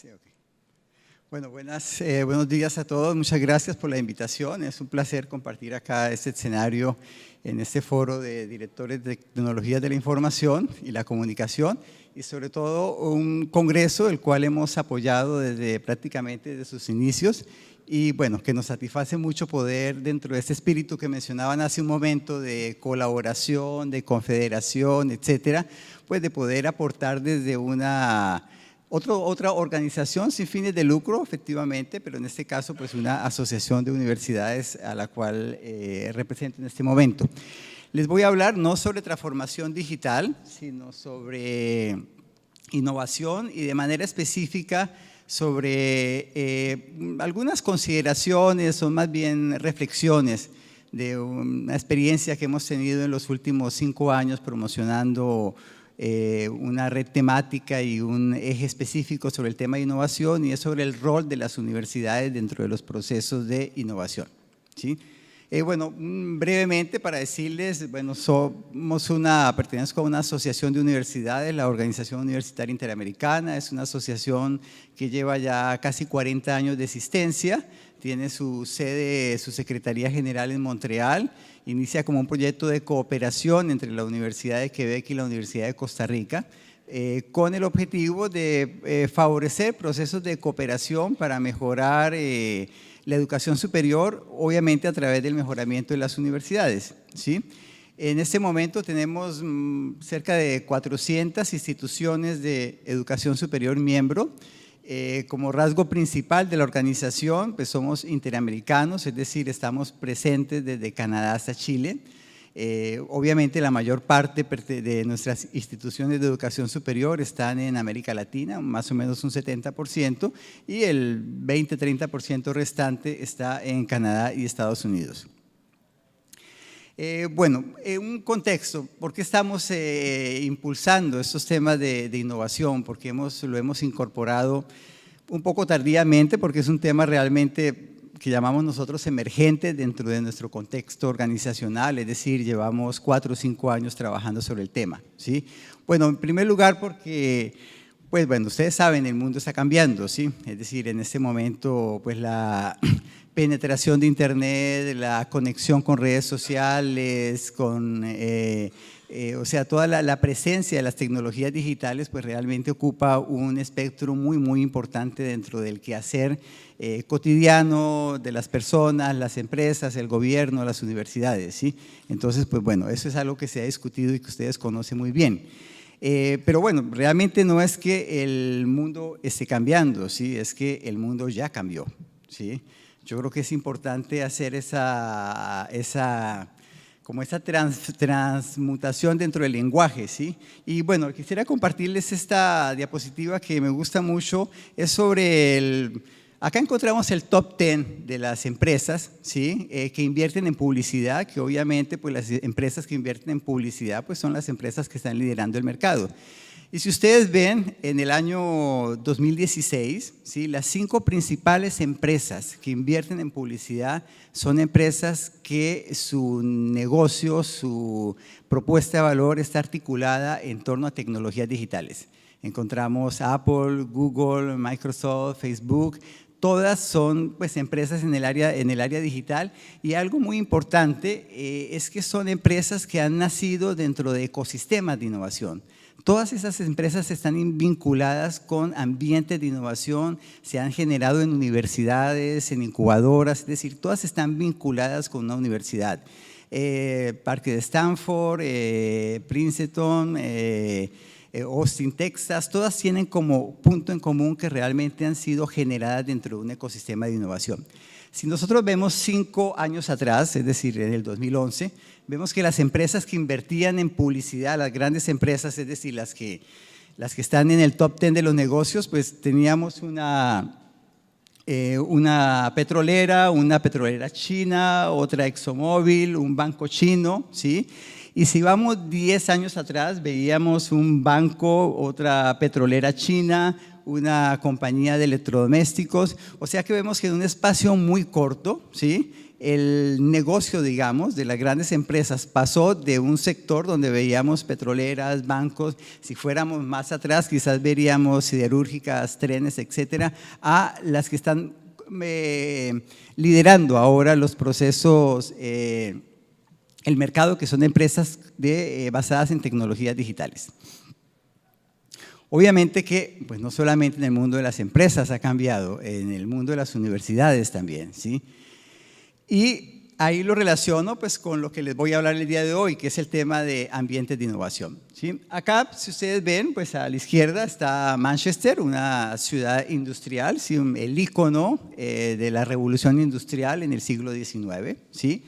Sí, okay. Bueno, buenos días a todos. Muchas gracias por la invitación. Es un placer compartir acá este escenario en este foro de directores de tecnologías de la información y la comunicación, y sobre todo un congreso el cual hemos apoyado prácticamente desde sus inicios, y bueno, que nos satisface mucho poder, dentro de este espíritu que mencionaban hace un momento, de colaboración, de confederación, etcétera, pues de poder aportar desde otra organización sin fines de lucro, efectivamente, pero en este caso pues una asociación de universidades a la cual represento en este momento. Les voy a hablar no sobre transformación digital, sino sobre innovación, y de manera específica sobre algunas consideraciones, o más bien reflexiones, de una experiencia que hemos tenido en los últimos 5 años promocionando una red temática y un eje específico sobre el tema de innovación, y es sobre el rol de las universidades dentro de los procesos de innovación, ¿sí? Bueno, brevemente para decirles, bueno, pertenezco a una asociación de universidades, la Organización Universitaria Interamericana. Es una asociación que lleva ya casi 40 años de existencia, tiene su sede, su Secretaría General en Montreal. Inicia como un proyecto de cooperación entre la Universidad de Quebec y la Universidad de Costa Rica, con el objetivo de favorecer procesos de cooperación para mejorar la educación superior, obviamente a través del mejoramiento de las universidades, ¿sí? En este momento tenemos cerca de 400 instituciones de educación superior miembro. Como rasgo principal de la organización, pues somos interamericanos, es decir, estamos presentes desde Canadá hasta Chile. Obviamente la mayor parte de nuestras instituciones de educación superior están en América Latina, más o menos un 70%, y el 20-30% restante está en Canadá y Estados Unidos. Bueno, un contexto, ¿por qué estamos impulsando estos temas de innovación? Porque lo hemos incorporado un poco tardíamente, porque es un tema realmente que llamamos nosotros emergente dentro de nuestro contexto organizacional, es decir, llevamos 4 o 5 años trabajando sobre el tema, ¿sí? Bueno, en primer lugar porque, pues bueno, ustedes saben, el mundo está cambiando, ¿sí? Es decir, en este momento, pues la penetración de Internet, la conexión con redes sociales, o sea, toda la presencia de las tecnologías digitales, pues realmente ocupa un espectro muy importante dentro del quehacer cotidiano de las personas, las empresas, el gobierno, las universidades, ¿sí? Entonces, pues bueno, eso es algo que se ha discutido y que ustedes conocen muy bien. Pero bueno, realmente no es que el mundo esté cambiando, ¿sí? Es que el mundo ya cambió, ¿sí? Yo creo que es importante hacer esa transmutación dentro del lenguaje, ¿sí? Y bueno, quisiera compartirles esta diapositiva que me gusta mucho. Es sobre acá encontramos el top 10 de las empresas, ¿sí? Que invierten en publicidad, que obviamente pues las empresas que invierten en publicidad pues son las empresas que están liderando el mercado. Y si ustedes ven, en el año 2016, ¿sí? Las 5 principales empresas que invierten en publicidad son empresas que su negocio, su propuesta de valor está articulada en torno a tecnologías digitales. Encontramos Apple, Google, Microsoft, Facebook. Todas son pues empresas en el área digital, y algo muy importante es que son empresas que han nacido dentro de ecosistemas de innovación. Todas esas empresas están vinculadas con ambientes de innovación, se han generado en universidades, en incubadoras, es decir, todas están vinculadas con una universidad. Parque de Stanford, Princeton, Austin, Texas, todas tienen como punto en común que realmente han sido generadas dentro de un ecosistema de innovación. Si nosotros vemos 5 años atrás, es decir, en el 2011, vemos que las empresas que invertían en publicidad, las grandes empresas, es decir, las que están en el top 10 de los negocios, pues teníamos una petrolera china, otra ExxonMobil, un banco chino, ¿sí? Y si vamos 10 años atrás, veíamos un banco, otra petrolera china, una compañía de electrodomésticos. O sea que vemos que en un espacio muy corto, ¿sí? el negocio, digamos, de las grandes empresas pasó de un sector donde veíamos petroleras, bancos, si fuéramos más atrás quizás veríamos siderúrgicas, trenes, etcétera, a las que están liderando ahora los procesos, el mercado, que son empresas basadas en tecnologías digitales. Obviamente que pues no solamente en el mundo de las empresas ha cambiado, en el mundo de las universidades también, ¿sí? Y ahí lo relaciono pues con lo que les voy a hablar el día de hoy, que es el tema de ambientes de innovación, ¿sí? Acá, si ustedes ven, pues a la izquierda está Manchester, una ciudad industrial, ¿sí? El ícono de la revolución industrial en el siglo XIX, ¿sí?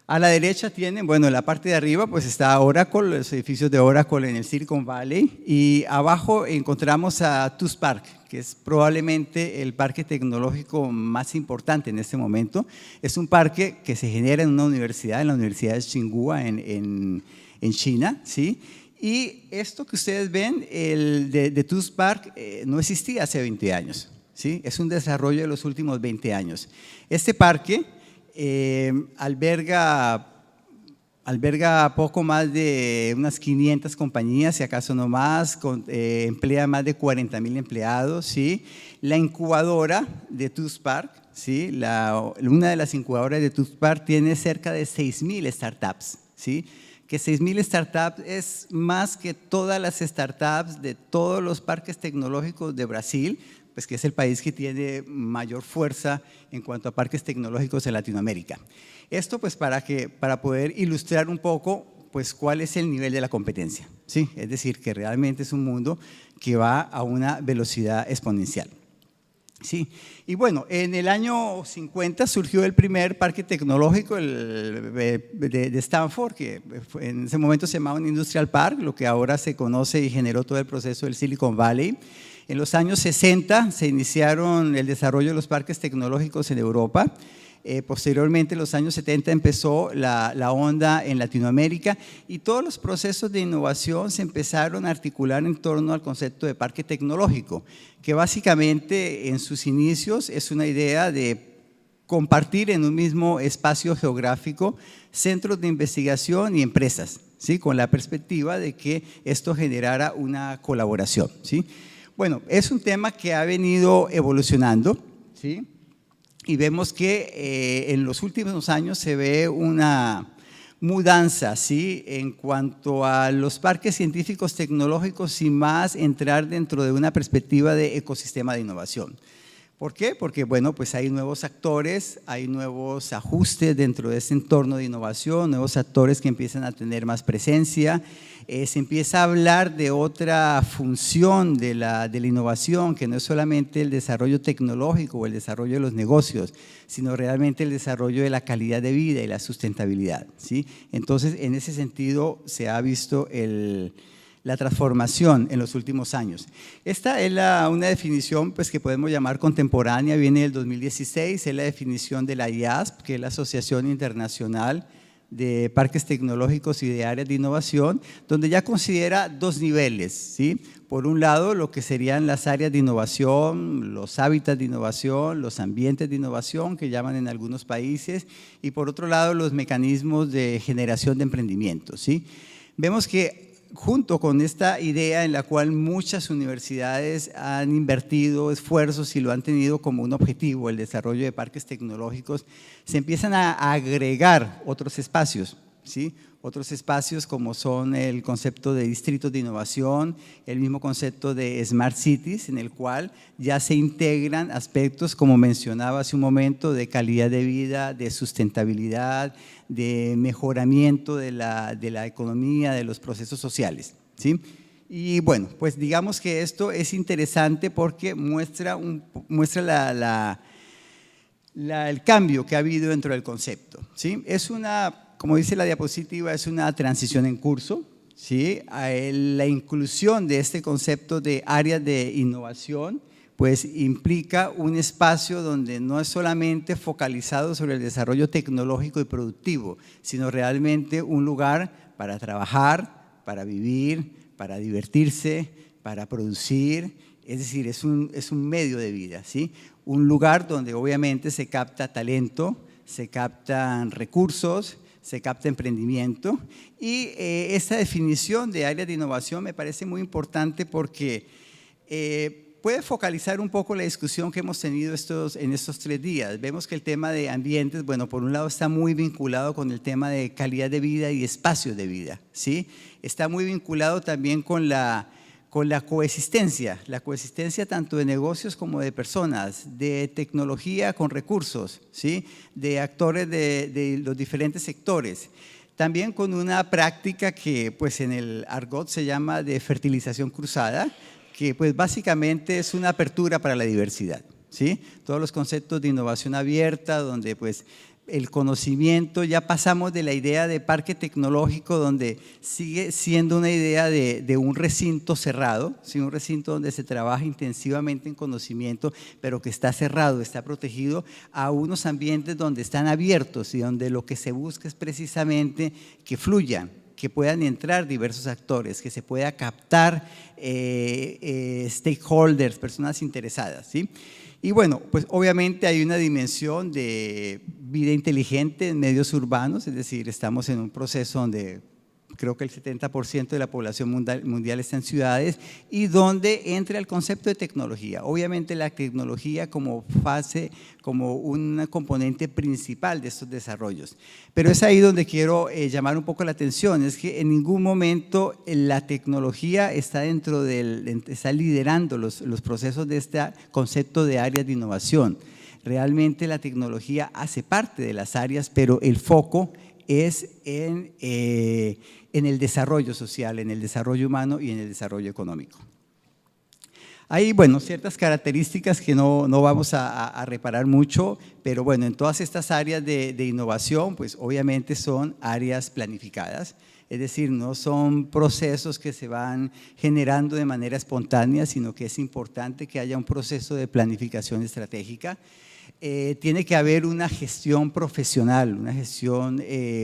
A la derecha tienen, bueno, en la parte de arriba pues está Oracle, los edificios de Oracle en el Silicon Valley, y abajo encontramos a Tufts Park, que es probablemente el parque tecnológico más importante en este momento. Es un parque que se genera en una universidad, en la Universidad de Tsinghua en China, ¿sí? Y esto que ustedes ven, el de Tufts Park, no existía hace 20 años, ¿sí? Es un desarrollo de los últimos 20 años. Este parque alberga poco más de unas 500 compañías, si acaso no más, emplea más de 40,000 empleados, ¿sí? La incubadora de Tufts Park, ¿sí? Una de las incubadoras de Tufts Park tiene cerca de 6,000 startups, ¿sí? Que 6,000 startups es más que todas las startups de todos los parques tecnológicos de Brasil, pues que es el país que tiene mayor fuerza en cuanto a parques tecnológicos en Latinoamérica. Esto pues para poder ilustrar un poco pues cuál es el nivel de la competencia, ¿sí? Es decir, que realmente es un mundo que va a una velocidad exponencial, ¿sí? Y bueno, en el año 50 surgió el primer parque tecnológico de Stanford, que en ese momento se llamaba un Industrial Park, lo que ahora se conoce y generó todo el proceso del Silicon Valley. En los años 60 se iniciaron el desarrollo de los parques tecnológicos en Europa. Posteriormente, en los años 70 empezó la onda en Latinoamérica y todos los procesos de innovación se empezaron a articular en torno al concepto de parque tecnológico, que básicamente en sus inicios es una idea de compartir en un mismo espacio geográfico centros de investigación y empresas, ¿sí? Con la perspectiva de que esto generara una colaboración, ¿sí? Bueno, es un tema que ha venido evolucionando, ¿sí? Y vemos que en los últimos años se ve una mudanza, ¿sí? En cuanto a los parques científicos tecnológicos y más entrar dentro de una perspectiva de ecosistema de innovación. ¿Por qué? Porque bueno, pues hay nuevos actores, hay nuevos ajustes dentro de este entorno de innovación, nuevos actores que empiezan a tener más presencia, se empieza a hablar de otra función de la innovación, que no es solamente el desarrollo tecnológico o el desarrollo de los negocios, sino realmente el desarrollo de la calidad de vida y la sustentabilidad, ¿sí? Entonces, en ese sentido se ha visto la transformación en los últimos años. Esta es una definición pues, que podemos llamar contemporánea, viene del 2016, es la definición de la IASP, que es la Asociación Internacional de Parques Tecnológicos y de Áreas de Innovación, donde ya considera dos niveles, ¿sí? Por un lado, lo que serían las áreas de innovación, los hábitats de innovación, los ambientes de innovación, que llaman en algunos países, y por otro lado, los mecanismos de generación de emprendimientos, ¿sí? Vemos que junto con esta idea en la cual muchas universidades han invertido esfuerzos y lo han tenido como un objetivo, el desarrollo de parques tecnológicos, se empiezan a agregar otros espacios, ¿sí? Otros espacios como son el concepto de distritos de innovación, el mismo concepto de Smart Cities, en el cual ya se integran aspectos, como mencionaba hace un momento, de calidad de vida, de sustentabilidad, de mejoramiento de la economía, de los procesos sociales, ¿sí? Y bueno, pues digamos que esto es interesante porque muestra el cambio que ha habido dentro del concepto, ¿sí? Es como dice la diapositiva, es una transición en curso, ¿sí? La inclusión de este concepto de áreas de innovación pues implica un espacio donde no es solamente focalizado sobre el desarrollo tecnológico y productivo, sino realmente un lugar para trabajar, para vivir, para divertirse, para producir, es decir, es un medio de vida, ¿sí? Un lugar donde obviamente se capta talento, se captan recursos, se capta emprendimiento y esta definición de áreas de innovación me parece muy importante porque puede focalizar un poco la discusión que hemos tenido en estos 3 días. Vemos que el tema de ambientes, bueno, por un lado está muy vinculado con el tema de calidad de vida y espacios de vida, ¿sí? Está muy vinculado también con la coexistencia tanto de negocios como de personas, de tecnología con recursos, ¿sí? De actores de los diferentes sectores. También con una práctica que pues en el argot se llama de fertilización cruzada, que pues básicamente es una apertura para la diversidad, ¿sí? Todos los conceptos de innovación abierta, donde pues el conocimiento, ya pasamos de la idea de parque tecnológico donde sigue siendo una idea de un recinto cerrado, ¿sí? Un recinto donde se trabaja intensivamente en conocimiento, pero que está cerrado, está protegido, a unos ambientes donde están abiertos y donde lo que se busca es precisamente que fluyan, que puedan entrar diversos actores, que se pueda captar stakeholders, personas interesadas, ¿sí? Y bueno, pues obviamente hay una dimensión de vida inteligente en medios urbanos, es decir, estamos en un proceso donde creo que el 70% de la población mundial está en ciudades y donde entra el concepto de tecnología. Obviamente la tecnología como fase, como un componente principal de estos desarrollos. Pero es ahí donde quiero llamar un poco la atención, es que en ningún momento la tecnología está está liderando los procesos de este concepto de áreas de innovación. Realmente la tecnología hace parte de las áreas, pero el foco es en el desarrollo social, en el desarrollo humano y en el desarrollo económico. Hay, bueno, ciertas características que no vamos a reparar mucho, pero bueno, en todas estas áreas de innovación, pues obviamente son áreas planificadas, es decir, no son procesos que se van generando de manera espontánea, sino que es importante que haya un proceso de planificación estratégica. Tiene que haber una gestión profesional, una gestión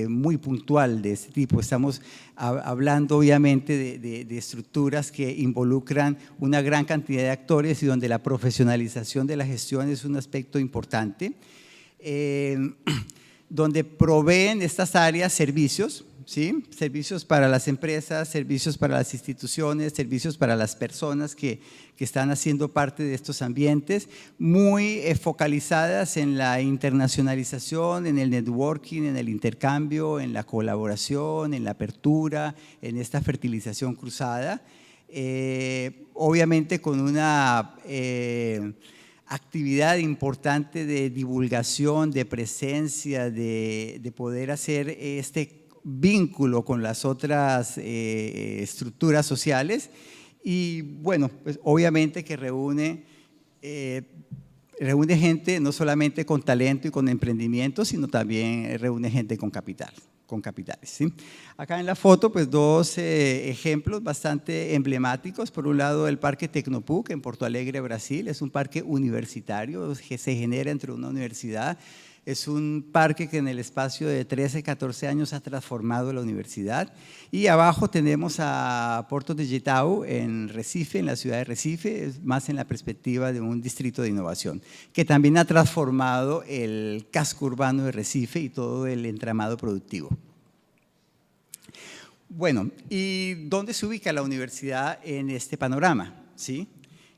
muy puntual de este tipo. Estamos hablando obviamente de estructuras que involucran una gran cantidad de actores y donde la profesionalización de la gestión es un aspecto importante, donde proveen estas áreas servicios, ¿sí? Servicios para las empresas, servicios para las instituciones, servicios para las personas que están haciendo parte de estos ambientes, muy focalizadas en la internacionalización, en el networking, en el intercambio, en la colaboración, en la apertura, en esta fertilización cruzada, obviamente con una actividad importante de divulgación, de presencia, de poder hacer este vínculo con las otras estructuras sociales y bueno, pues obviamente que reúne gente no solamente con talento y con emprendimiento, sino también reúne gente con capitales, ¿sí? Acá en la foto pues 2 ejemplos bastante emblemáticos. Por un lado el Parque Tecnopuc en Porto Alegre, Brasil, es un parque universitario que se genera entre una universidad. Es un parque que en el espacio de 13, 14 años ha transformado la universidad. Y abajo tenemos a Porto Digital en Recife, en la ciudad de Recife, más en la perspectiva de un distrito de innovación, que también ha transformado el casco urbano de Recife y todo el entramado productivo. Bueno, ¿y dónde se ubica la universidad en este panorama? ¿Sí?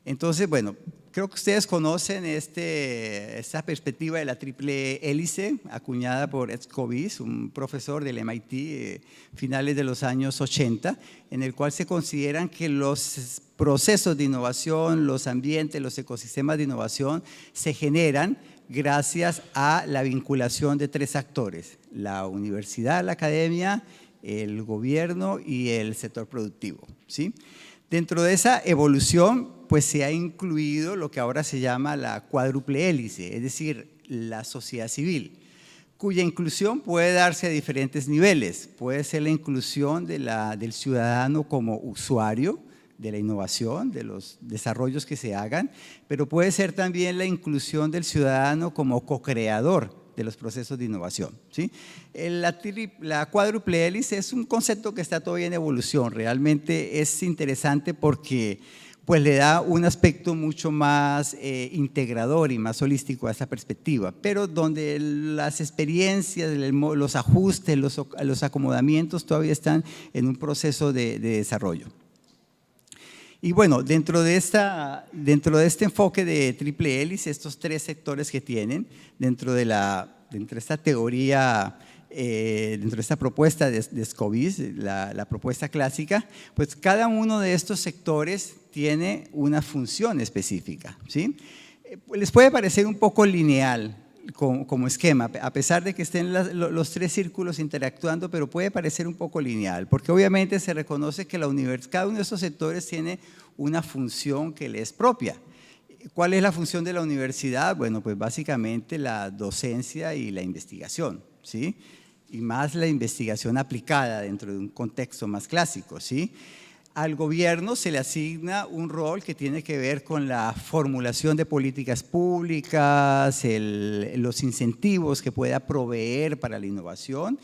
Entonces, bueno, creo que ustedes conocen esta perspectiva de la triple hélice acuñada por Ed Scobis, un profesor del MIT finales de los años 80, en el cual se consideran que los procesos de innovación, los ambientes, los ecosistemas de innovación se generan gracias a la vinculación de 3 actores, la universidad, la academia, el gobierno y el sector productivo, ¿sí? Dentro de esa evolución, pues se ha incluido lo que ahora se llama la cuádruple hélice, es decir, la sociedad civil, cuya inclusión puede darse a diferentes niveles. Puede ser la inclusión del ciudadano como usuario de la innovación, de los desarrollos que se hagan, pero puede ser también la inclusión del ciudadano como co-creador de los procesos de innovación, ¿sí? La cuádruple hélice es un concepto que está todavía en evolución. Realmente es interesante porque pues le da un aspecto mucho más integrador y más holístico a esta perspectiva, pero donde las experiencias, los ajustes, los acomodamientos todavía están en un proceso de desarrollo. Y bueno, dentro de este enfoque de triple hélice, estos tres sectores que tienen, dentro de esta teoría, dentro de esta propuesta de Scobis, la propuesta clásica, pues cada uno de estos sectores tiene una función específica, ¿sí? Les puede parecer un poco lineal como esquema, a pesar de que estén los tres círculos interactuando, pero puede parecer un poco lineal, porque obviamente se reconoce que cada uno de estos sectores tiene una función que le es propia. ¿Cuál es la función de la universidad? Bueno, pues básicamente la docencia y la investigación, ¿sí? Y más la investigación aplicada dentro de un contexto más clásico, ¿sí? Al gobierno se le asigna un rol que tiene que ver con la formulación de políticas públicas, los incentivos que pueda proveer para la innovación,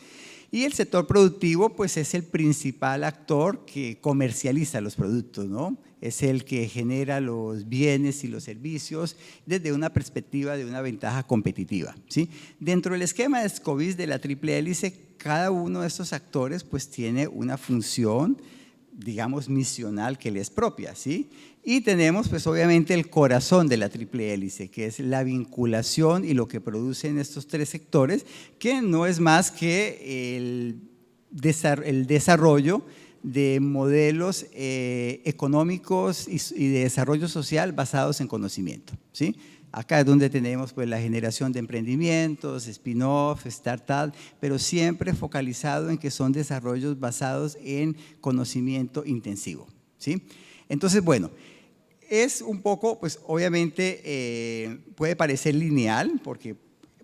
y el sector productivo pues es el principal actor que comercializa los productos, ¿no? Es el que genera los bienes y los servicios desde una perspectiva de una ventaja competitiva, ¿sí? Dentro del esquema de Scobis de la triple hélice, cada uno de estos actores pues tiene una función, digamos, misional que le es propia, ¿sí? Y tenemos pues obviamente el corazón de la triple hélice, que es la vinculación y lo que producen estos tres sectores, que no es más que el desarrollo de modelos económicos y de desarrollo social basados en conocimiento, ¿sí? Acá es donde tenemos pues la generación de emprendimientos, spin-off, startup, pero siempre focalizado en que son desarrollos basados en conocimiento intensivo, ¿sí? Entonces, bueno, es un poco, pues obviamente puede parecer lineal, porque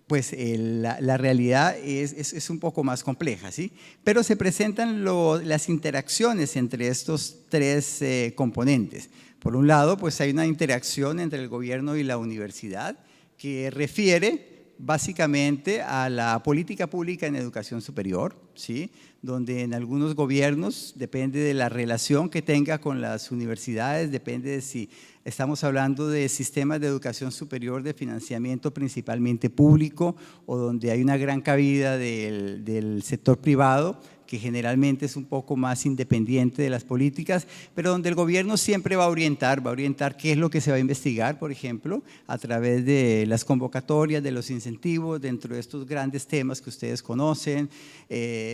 pues la realidad es un poco más compleja, ¿sí? Pero se presentan las interacciones entre estos tres componentes. Por un lado, pues hay una interacción entre el gobierno y la universidad que refiere básicamente a la política pública en educación superior, ¿sí? Donde en algunos gobiernos depende de la relación que tenga con las universidades, depende de si estamos hablando de sistemas de educación superior de financiamiento principalmente público o donde hay una gran cabida del sector privado, que generalmente es un poco más independiente de las políticas, pero donde el gobierno siempre va a orientar qué es lo que se va a investigar, por ejemplo, a través de las convocatorias, de los incentivos, dentro de estos grandes temas que ustedes conocen,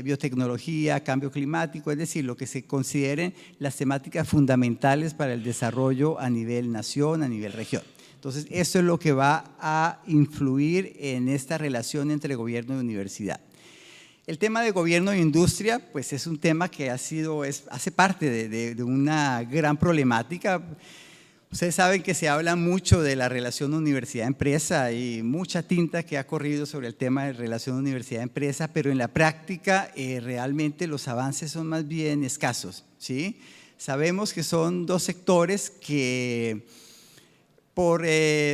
biotecnología, cambio climático, es decir, lo que se consideren las temáticas fundamentales para el desarrollo a nivel nación, a nivel región. Entonces, esto es lo que va a influir en esta relación entre gobierno y universidad. El tema de gobierno e industria, pues es un tema que hace parte de una gran problemática. Ustedes saben que se habla mucho de la relación universidad-empresa y mucha tinta que ha corrido sobre el tema de relación universidad-empresa, pero en la práctica realmente los avances son más bien escasos, ¿sí? Sabemos que son dos sectores que por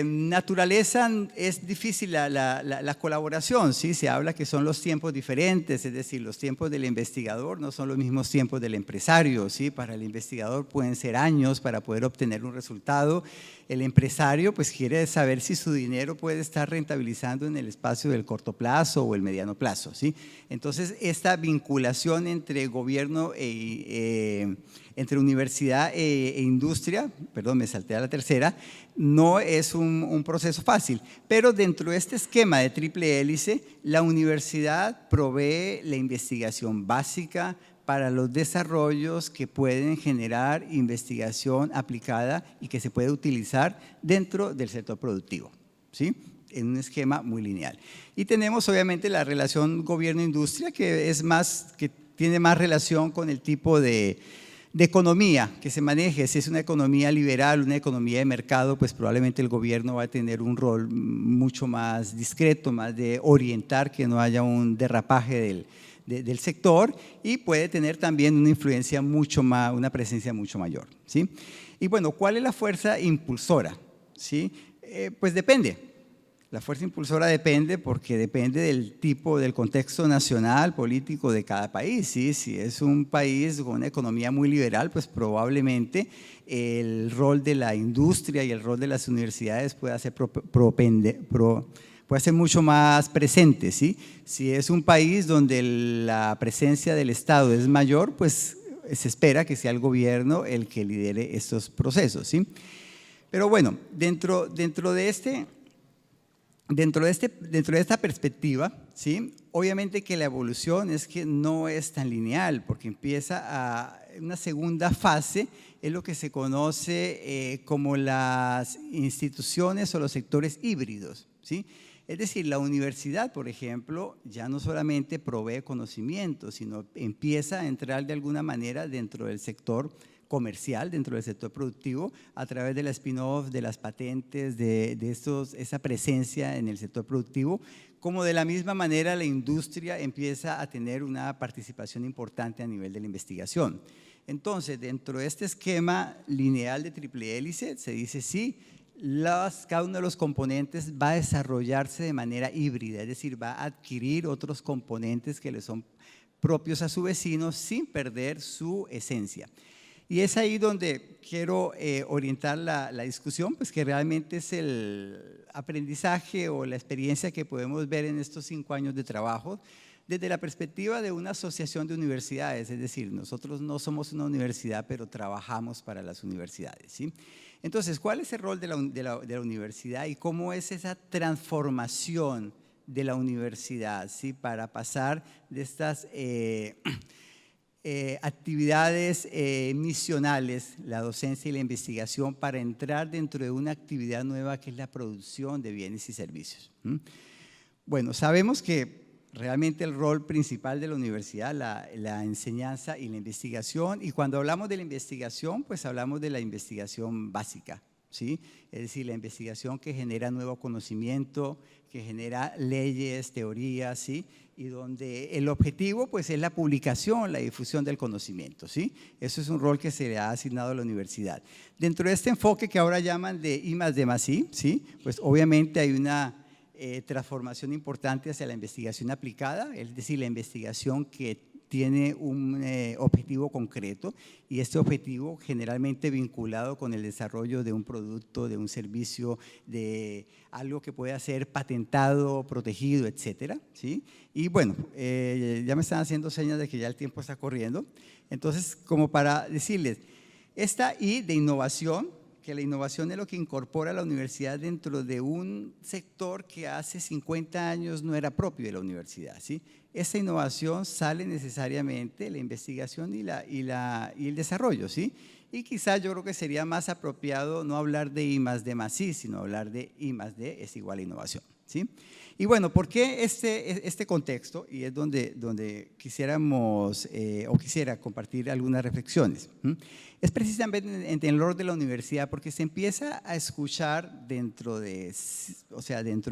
naturaleza es difícil la colaboración, ¿sí? Se habla que son los tiempos diferentes, es decir, los tiempos del investigador no son los mismos tiempos del empresario, ¿sí? Para el investigador pueden ser años para poder obtener un resultado. El empresario pues quiere saber si su dinero puede estar rentabilizando en el espacio del corto plazo o el mediano plazo, ¿sí? Entonces, esta vinculación entre gobierno entre universidad e industria, perdón, me salté a la tercera, no es un proceso fácil, pero dentro de este esquema de triple hélice, la universidad provee la investigación básica para los desarrollos que pueden generar investigación aplicada y que se puede utilizar dentro del sector productivo, ¿sí? En un esquema muy lineal. Y tenemos obviamente la relación gobierno-industria que tiene más relación con el tipo de economía que se maneje. Si es una economía liberal, una economía de mercado, pues probablemente el gobierno va a tener un rol mucho más discreto, más de orientar que no haya un derrapaje del sector, y puede tener también una influencia mucho más, una presencia mucho mayor, ¿sí? Y bueno, ¿cuál es la fuerza impulsora? ¿Sí? Pues depende. La fuerza impulsora depende porque depende del tipo, del contexto nacional, político de cada país, ¿sí? Si es un país con una economía muy liberal, pues probablemente el rol de la industria y el rol de las universidades pueda ser puede ser mucho más presente, ¿sí? Si es un país donde la presencia del Estado es mayor, pues se espera que sea el gobierno el que lidere estos procesos, ¿sí? Pero bueno, dentro de esta perspectiva, ¿sí? Obviamente que la evolución es que no es tan lineal, porque empieza a una segunda fase, es lo que se conoce como las instituciones o los sectores híbridos, ¿sí? Es decir, la universidad, por ejemplo, ya no solamente provee conocimiento, sino empieza a entrar de alguna manera dentro del sector comercial, dentro del sector productivo, a través de la spin-off, de las patentes, de esa presencia en el sector productivo, como de la misma manera la industria empieza a tener una participación importante a nivel de la investigación. Entonces, dentro de este esquema lineal de triple hélice, se dice sí, cada uno de los componentes va a desarrollarse de manera híbrida, es decir, va a adquirir otros componentes que le son propios a su vecino sin perder su esencia. Y es ahí donde quiero orientar la discusión, pues que realmente es el aprendizaje o la experiencia que podemos ver en estos 5 años de trabajo desde la perspectiva de una asociación de universidades, es decir, nosotros no somos una universidad, pero trabajamos para las universidades, ¿sí? Entonces, ¿cuál es el rol de la universidad y cómo es esa transformación de la universidad, ¿sí? Para pasar de estas actividades misionales, la docencia y la investigación, para entrar dentro de una actividad nueva que es la producción de bienes y servicios? Bueno, sabemos que realmente el rol principal de la universidad, la enseñanza y la investigación, y cuando hablamos de la investigación, pues hablamos de la investigación básica, ¿sí? Es decir, la investigación que genera nuevo conocimiento, que genera leyes, teorías, ¿sí? Y donde el objetivo pues es la publicación, la difusión del conocimiento, ¿sí? Eso es un rol que se le ha asignado a la universidad. Dentro de este enfoque que ahora llaman de I+D+I, ¿sí? Pues obviamente hay una transformación importante hacia la investigación aplicada, es decir, la investigación que tiene un objetivo concreto, y este objetivo generalmente vinculado con el desarrollo de un producto, de un servicio, de algo que pueda ser patentado, protegido, etcétera, ¿sí? Y bueno, ya me están haciendo señas de que ya el tiempo está corriendo, entonces como para decirles, esta I de innovación, que la innovación es lo que incorpora la universidad dentro de un sector que hace 50 años no era propio de la universidad, ¿sí? Esa innovación sale necesariamente de la investigación y el desarrollo, ¿sí? Y quizás yo creo que sería más apropiado no hablar de I+D+I, sino hablar de I+D es igual a innovación, ¿sí? Y bueno, ¿por qué este contexto? Y es donde quisiéramos o quisiera compartir algunas reflexiones. Es precisamente en el rol de la universidad, porque se empieza a escuchar dentro de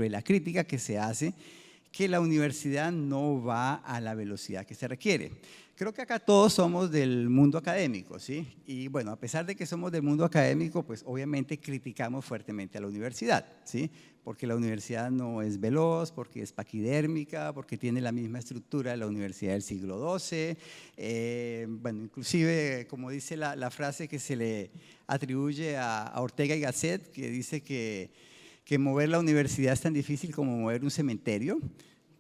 la crítica que se hace, que la universidad no va a la velocidad que se requiere. Creo que acá todos somos del mundo académico, ¿sí? Y bueno, a pesar de que somos del mundo académico, pues obviamente criticamos fuertemente a la universidad, ¿sí? Porque la universidad no es veloz, porque es paquidérmica, porque tiene la misma estructura de la universidad del siglo XII. Bueno, inclusive, como dice la frase que se le atribuye a Ortega y Gasset, que dice que mover la universidad es tan difícil como mover un cementerio,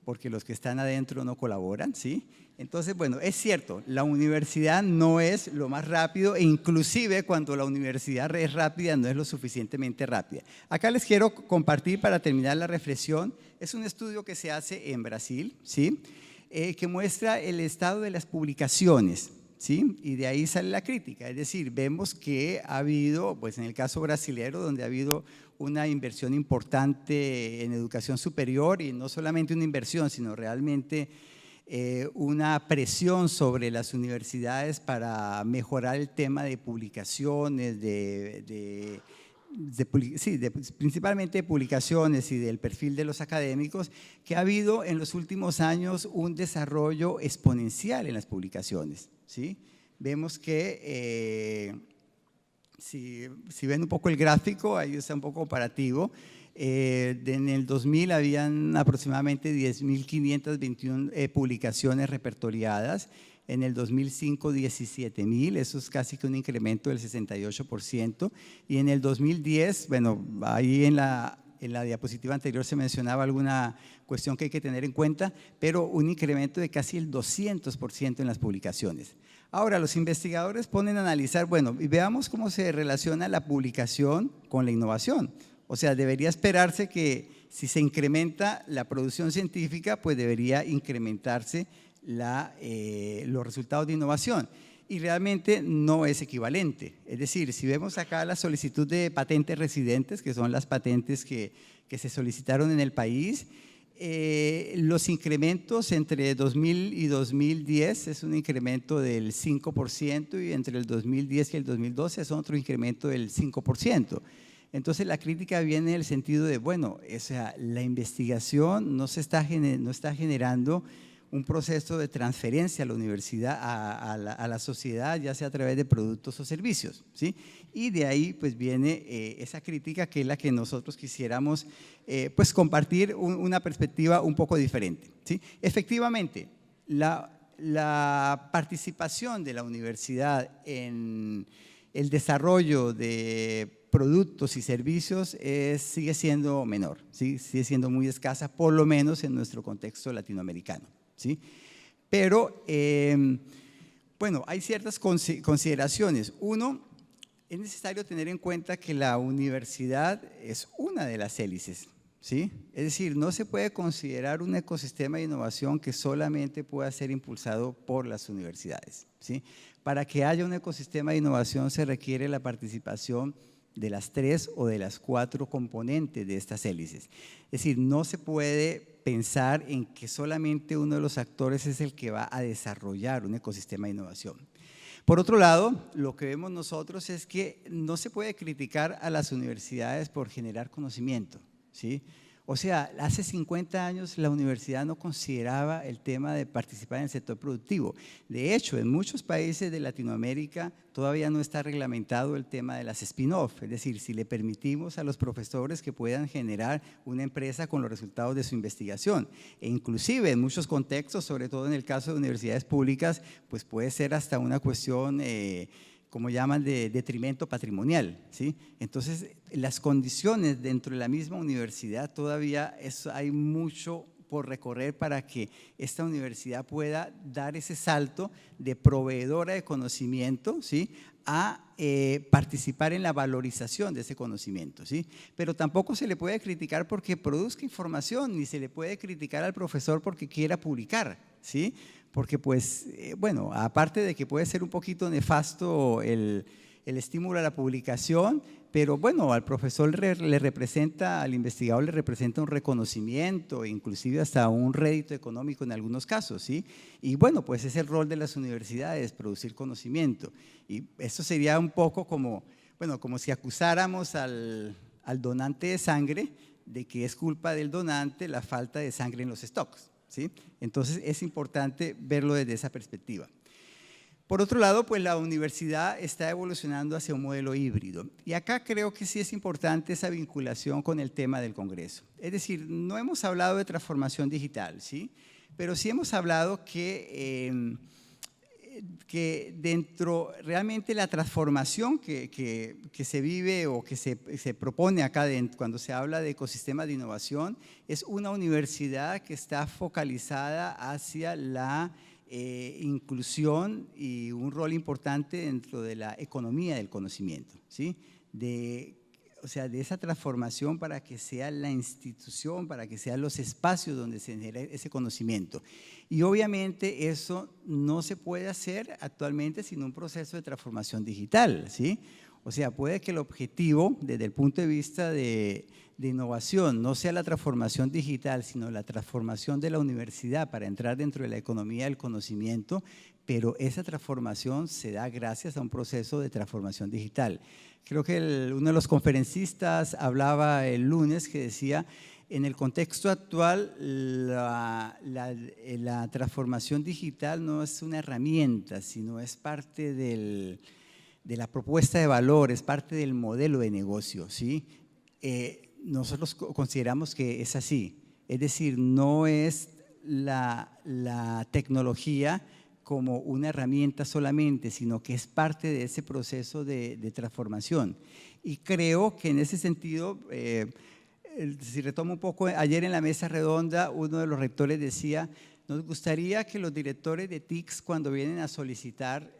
porque los que están adentro no colaboran, ¿sí? Entonces, bueno, es cierto, la universidad no es lo más rápido, e inclusive cuando la universidad es rápida, no es lo suficientemente rápida. Acá les quiero compartir, para terminar la reflexión, es un estudio que se hace en Brasil, ¿sí? Que muestra el estado de las publicaciones, ¿sí? Y de ahí sale la crítica, es decir, vemos que ha habido, pues en el caso brasilero, donde ha habido una inversión importante en educación superior, y no solamente una inversión, sino realmente una presión sobre las universidades para mejorar el tema de publicaciones, principalmente de publicaciones y del perfil de los académicos, que ha habido en los últimos años un desarrollo exponencial en las publicaciones, ¿sí? Vemos que Si ven un poco el gráfico, ahí está un poco comparativo. En el 2000 habían aproximadamente 10.521 publicaciones repertoriadas. En el 2005, 17.000, eso es casi que un incremento del 68%. Y en el 2010, bueno, ahí en la diapositiva anterior se mencionaba alguna cuestión que hay que tener en cuenta, pero un incremento de casi el 200% en las publicaciones. Ahora, los investigadores ponen a analizar, bueno, y veamos cómo se relaciona la publicación con la innovación. O sea, debería esperarse que si se incrementa la producción científica, pues debería incrementarse los resultados de innovación. Y realmente no es equivalente. Es decir, si vemos acá la solicitud de patentes residentes, que son las patentes que se solicitaron en el país, los incrementos entre 2000 y 2010 es un incremento del 5% y entre el 2010 y el 2012 es otro incremento del 5%. Entonces la crítica viene en el sentido de, bueno, o sea, la investigación no está generando un proceso de transferencia a la universidad, a la sociedad, ya sea a través de productos o servicios, ¿sí? Y de ahí pues viene esa crítica que es la que nosotros quisiéramos pues compartir una perspectiva un poco diferente, ¿sí? Efectivamente, la participación de la universidad en el desarrollo de productos y servicios sigue siendo menor, ¿sí? Sigue siendo muy escasa, por lo menos en nuestro contexto latinoamericano, ¿sí? Pero, bueno, hay ciertas consideraciones. Uno, es necesario tener en cuenta que la universidad es una de las hélices, ¿sí? Es decir, no se puede considerar un ecosistema de innovación que solamente pueda ser impulsado por las universidades, ¿sí? Para que haya un ecosistema de innovación se requiere la participación de las 3 o de las 4 componentes de estas hélices. Es decir, no se puede pensar en que solamente uno de los actores es el que va a desarrollar un ecosistema de innovación. Por otro lado, lo que vemos nosotros es que no se puede criticar a las universidades por generar conocimiento, ¿sí? O sea, hace 50 años la universidad no consideraba el tema de participar en el sector productivo. De hecho, en muchos países de Latinoamérica todavía no está reglamentado el tema de las spin-off, es decir, si le permitimos a los profesores que puedan generar una empresa con los resultados de su investigación. E inclusive en muchos contextos, sobre todo en el caso de universidades públicas, pues puede ser hasta una cuestión como llaman, de detrimento patrimonial, ¿sí? Entonces, las condiciones dentro de la misma universidad todavía hay mucho por recorrer para que esta universidad pueda dar ese salto de proveedora de conocimiento, ¿sí?, a participar en la valorización de ese conocimiento, ¿sí? Pero tampoco se le puede criticar porque produzca información, ni se le puede criticar al profesor porque quiera publicar, ¿sí? Porque pues, bueno, aparte de que puede ser un poquito nefasto el estímulo a la publicación, pero bueno, al profesor le representa, al investigador le representa un reconocimiento, inclusive hasta un rédito económico en algunos casos, ¿sí? Y bueno, pues es el rol de las universidades, producir conocimiento. Y eso sería un poco como, bueno, como si acusáramos al donante de sangre de que es culpa del donante la falta de sangre en los stocks, ¿sí? Entonces es importante verlo desde esa perspectiva. Por otro lado, pues la universidad está evolucionando hacia un modelo híbrido y acá creo que sí es importante esa vinculación con el tema del Congreso. Es decir, no hemos hablado de transformación digital, ¿sí? Pero sí hemos hablado que dentro realmente la transformación que se vive o que se propone acá cuando se habla de ecosistema de innovación es una universidad que está focalizada hacia la inclusión y un rol importante dentro de la economía del conocimiento, ¿sí? O sea, de esa transformación para que sea la institución, para que sean los espacios donde se genera ese conocimiento. Y obviamente eso no se puede hacer actualmente sin un proceso de transformación digital, ¿sí? O sea, puede que el objetivo desde el punto de vista de innovación no sea la transformación digital, sino la transformación de la universidad para entrar dentro de la economía del conocimiento, pero esa transformación se da gracias a un proceso de transformación digital. Creo que uno de los conferencistas hablaba el lunes que decía, en el contexto actual la transformación digital no es una herramienta, sino es parte del la propuesta de valor, es parte del modelo de negocio, ¿sí? Nosotros consideramos que es así, es decir, no es la tecnología como una herramienta solamente, sino que es parte de ese proceso de transformación. Y creo que en ese sentido, si retomo un poco, ayer en la mesa redonda uno de los rectores decía, nos gustaría que los directores de TICs cuando vienen a solicitar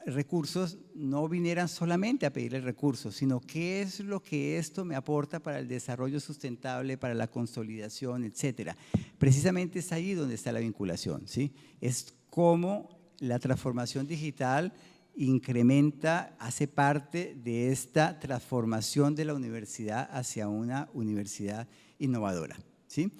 recursos no vinieran solamente a pedir el recurso, sino qué es lo que esto me aporta para el desarrollo sustentable, para la consolidación, etcétera. Precisamente es ahí donde está la vinculación, ¿sí? Es cómo la transformación digital incrementa, hace parte de esta transformación de la universidad hacia una universidad innovadora, ¿sí?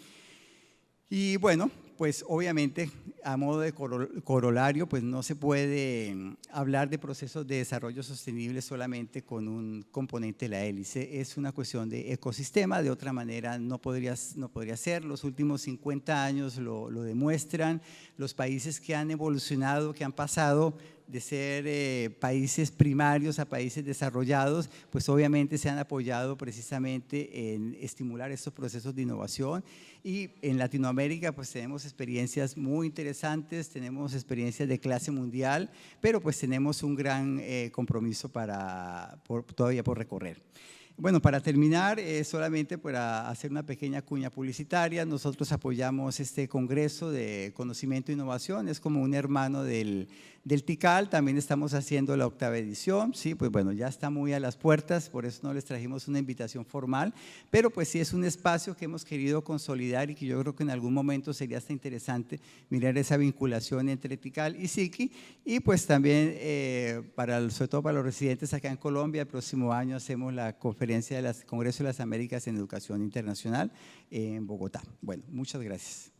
Y bueno, pues obviamente a modo de corolario, pues no se puede hablar de procesos de desarrollo sostenible solamente con un componente de la hélice, es una cuestión de ecosistema, de otra manera no podría ser. Los últimos 50 años lo demuestran, los países que han evolucionado, que han pasado de ser países primarios a países desarrollados, pues obviamente se han apoyado precisamente en estimular estos procesos de innovación, y en Latinoamérica pues tenemos experiencias muy interesantes, tenemos experiencias de clase mundial, pero pues tenemos un gran compromiso todavía por recorrer. Bueno, para terminar, solamente para hacer una pequeña cuña publicitaria, nosotros apoyamos este Congreso de Conocimiento e Innovación, es como un hermano del TICAL, también estamos haciendo la 8ª edición, sí, pues bueno, ya está muy a las puertas, por eso no les trajimos una invitación formal, pero pues sí es un espacio que hemos querido consolidar y que yo creo que en algún momento sería hasta interesante mirar esa vinculación entre TICAL y SICI, y pues también, sobre todo para los residentes acá en Colombia, el próximo año hacemos la conferencia del Congreso de las Américas en Educación Internacional en Bogotá. Bueno, muchas gracias.